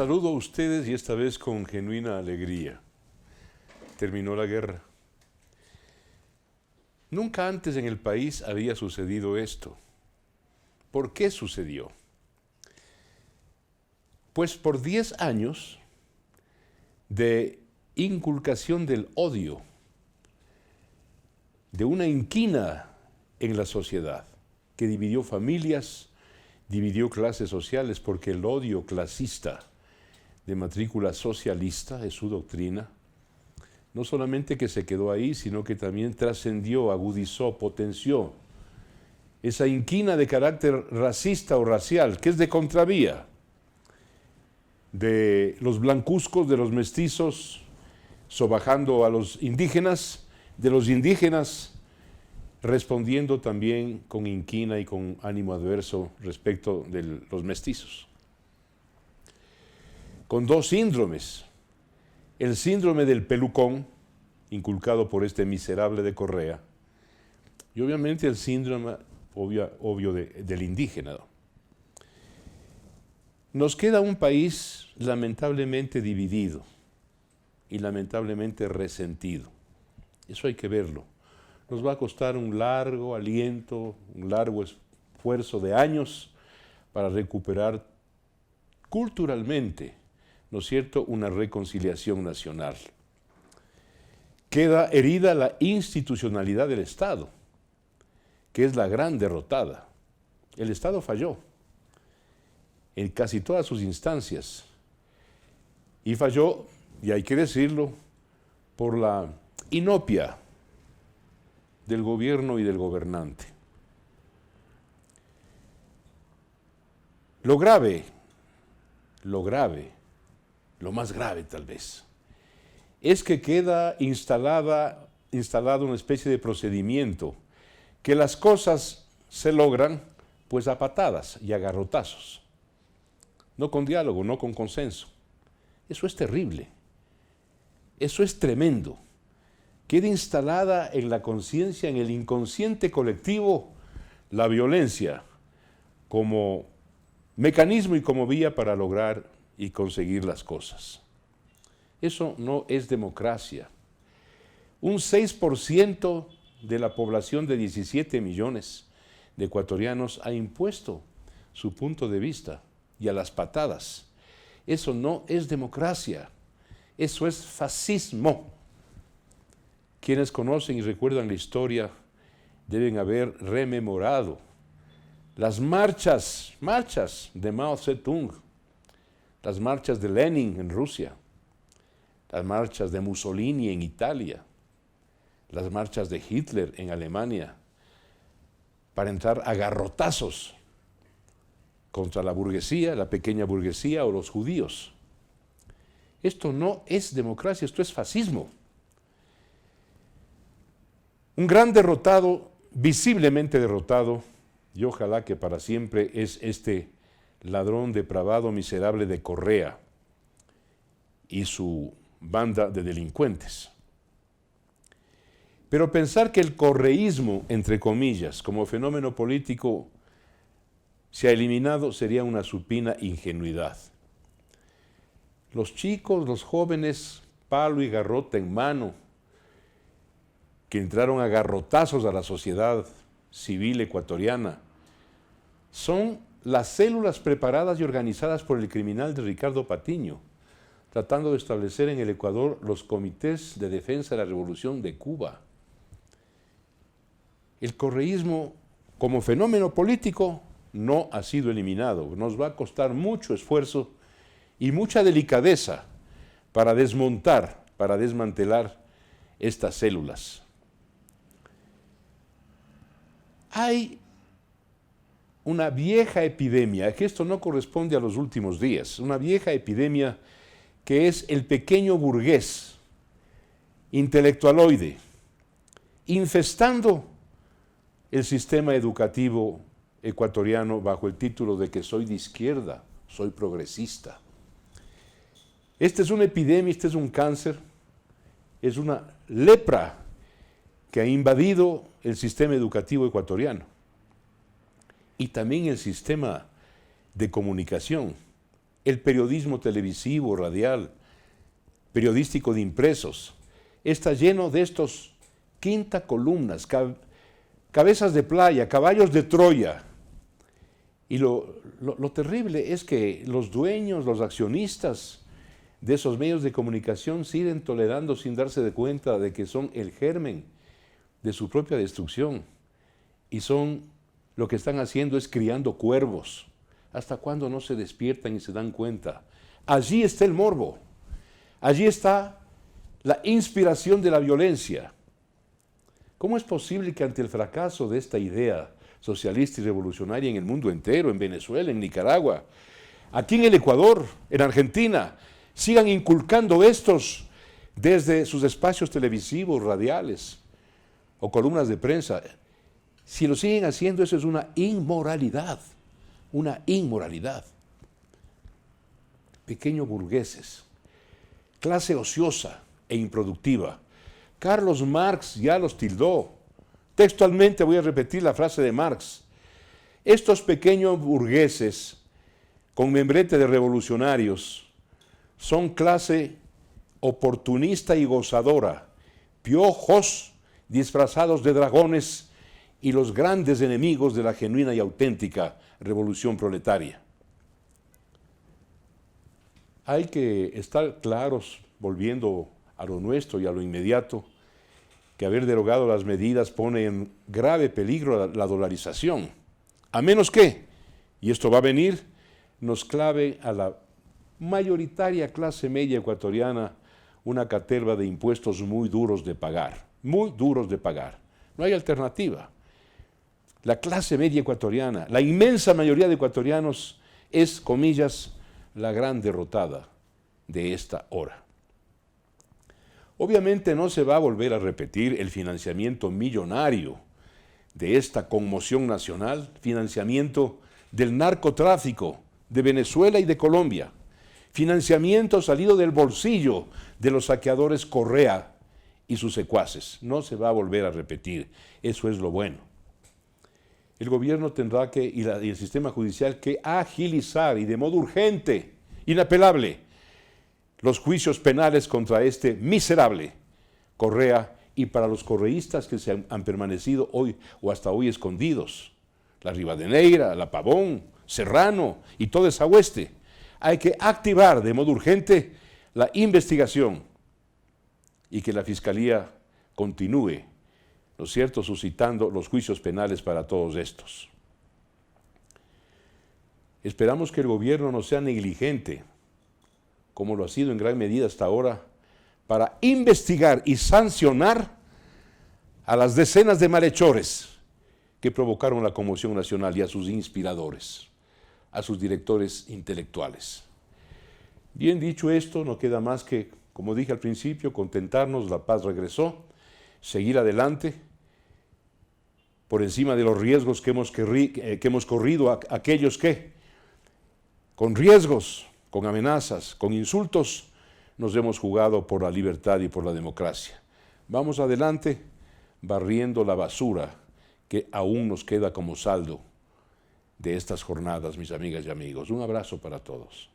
saludo a ustedes y esta vez con genuina alegría. Terminó la guerra. Nunca antes en el país había sucedido esto. ¿Por qué sucedió? Pues por 10 años de inculcación del odio, de una inquina en la sociedad que dividió familias, dividió clases sociales, porque el odio clasista de matrícula socialista es su doctrina. No solamente que se quedó ahí, sino que también trascendió, agudizó, potenció esa inquina de carácter racista o racial, que es de contravía de los blancuzcos, de los mestizos, sobajando a los indígenas, de los indígenas, respondiendo también con inquina y con ánimo adverso respecto de los mestizos. Con dos síndromes: el síndrome del pelucón, inculcado por este miserable de Correa, y obviamente el síndrome obvio del indígena. Nos queda un país lamentablemente dividido y lamentablemente resentido. Eso hay que verlo. Nos va a costar un largo aliento, un largo esfuerzo de años para recuperar culturalmente, ¿no es cierto?, una reconciliación nacional. Queda herida la institucionalidad del Estado, que es la gran derrotada. El Estado falló en casi todas sus instancias, y falló, y hay que decirlo, por la inopia del gobierno y del gobernante. Lo más grave tal vez, es que queda instalado una especie de procedimiento, que las cosas se logran pues a patadas y a garrotazos, no con diálogo, no con consenso. Eso es terrible, eso es tremendo. Queda instalada en la conciencia, en el inconsciente colectivo, la violencia como mecanismo y como vía para lograr y conseguir las cosas. Eso no es democracia. Un 6% de la población de 17 millones de ecuatorianos ha impuesto su punto de vista, y a las patadas. Eso no es democracia, eso es fascismo. Quienes conocen y recuerdan la historia deben haber rememorado las marchas de Mao Zedong, las marchas de Lenin en Rusia, las marchas de Mussolini en Italia, las marchas de Hitler en Alemania, para entrar a garrotazos contra la burguesía, la pequeña burguesía o los judíos. Esto no es democracia, esto es fascismo. Un gran derrotado, visiblemente derrotado, y ojalá que para siempre, es este ladrón depravado, miserable de Correa y su banda de delincuentes. Pero pensar que el correísmo, entre comillas, como fenómeno político, se ha eliminado sería una supina ingenuidad. Los chicos, los jóvenes, palo y garrote en mano, que entraron a garrotazos a la sociedad civil ecuatoriana, son las células preparadas y organizadas por el criminal de Ricardo Patiño, tratando de establecer en el Ecuador los comités de defensa de la Revolución de Cuba. El correísmo como fenómeno político no ha sido eliminado. Nos va a costar mucho esfuerzo y mucha delicadeza para desmontar, para desmantelar estas células. Hay una vieja epidemia, que esto no corresponde a los últimos días, una vieja epidemia que es el pequeño burgués, intelectualoide, infestando el sistema educativo ecuatoriano bajo el título de que soy de izquierda, soy progresista. Esta es una epidemia, este es un cáncer, es una lepra que ha invadido el sistema educativo ecuatoriano y también el sistema de comunicación. el periodismo televisivo, radial, periodístico de impresos, está lleno de estos quinta columnas, cabezas de playa, caballos de Troya. Y lo terrible es que los dueños, los accionistas de esos medios de comunicación siguen tolerando sin darse de cuenta de que son el germen de su propia destrucción. Y lo que están haciendo es criando cuervos. ¿Hasta cuándo no se despiertan y se dan cuenta? Allí está el morbo. Allí está la inspiración de la violencia. ¿Cómo es posible que ante el fracaso de esta idea socialista y revolucionaria en el mundo entero, en Venezuela, en Nicaragua, aquí en el Ecuador, en Argentina, sigan inculcando estos desde sus espacios televisivos, radiales o columnas de prensa? Si lo siguen haciendo, eso es una inmoralidad, una inmoralidad. Pequeños burgueses, clase ociosa e improductiva. Carlos Marx ya los tildó. Textualmente voy a repetir la frase de Marx. Estos pequeños burgueses, con membrete de revolucionarios, son clase oportunista y gozadora, piojos disfrazados de dragones y los grandes enemigos de la genuina y auténtica revolución proletaria. Hay que estar claros, volviendo a lo nuestro y a lo inmediato, que haber derogado las medidas pone en grave peligro la dolarización, a menos que, y esto va a venir, nos clave a la mayoritaria clase media ecuatoriana una caterva de impuestos muy duros de pagar, muy duros de pagar. No hay alternativa. La clase media ecuatoriana, la inmensa mayoría de ecuatorianos es, comillas, la gran derrotada de esta hora. Obviamente no se va a volver a repetir el financiamiento millonario de esta conmoción nacional, financiamiento del narcotráfico de Venezuela y de Colombia, financiamiento salido del bolsillo de los saqueadores Correa y sus secuaces. No se va a volver a repetir, eso es lo bueno. El gobierno tendrá que, y el sistema judicial, que agilizar y de modo urgente, inapelable, los juicios penales contra este miserable Correa y para los correístas que se han permanecido hoy o hasta hoy escondidos, la Rivadeneira, la Pavón, Serrano y toda esa hueste. Hay que activar de modo urgente la investigación y que la Fiscalía continúe, ¿no es cierto?, suscitando los juicios penales para todos estos. Esperamos que el gobierno no sea negligente, como lo ha sido en gran medida hasta ahora, para investigar y sancionar a las decenas de malhechores que provocaron la conmoción nacional y a sus inspiradores, a sus directores intelectuales. Bien dicho esto, no queda más que, como dije al principio, contentarnos, la paz regresó, seguir adelante, por encima de los riesgos que hemos corrido aquellos que, con riesgos, con amenazas, con insultos, nos hemos jugado por la libertad y por la democracia. Vamos adelante, barriendo la basura que aún nos queda como saldo de estas jornadas, mis amigas y amigos. Un abrazo para todos.